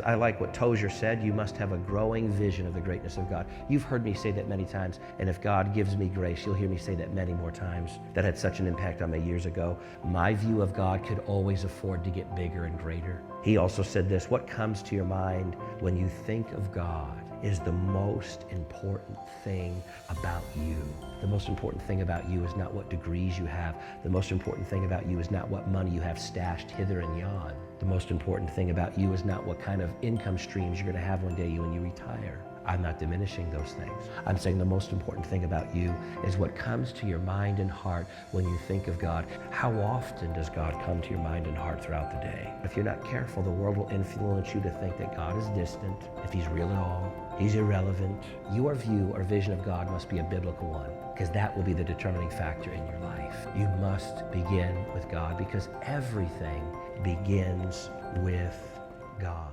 I like what Tozer said, you must have a growing vision of the greatness of God. You've heard me say that many times, and if God gives me grace, you'll hear me say that many more times. That had such an impact on me years ago. My view of God could always afford to get bigger and greater. He also said this, what comes to your mind when you think of God is the most important thing about you. The most important thing about you is not what degrees you have. The most important thing about you is not what money you have stashed hither and yon. The most important thing about you is not what kind of income streams you're going to have one day when you retire. I'm not diminishing those things. I'm saying the most important thing about you is what comes to your mind and heart when you think of God. How often does God come to your mind and heart throughout the day? If you're not careful, the world will influence you to think that God is distant, if He's real at all, He's irrelevant. Your view or vision of God must be a biblical one, because that will be the determining factor in your life. You must begin with God, because everything begins with God.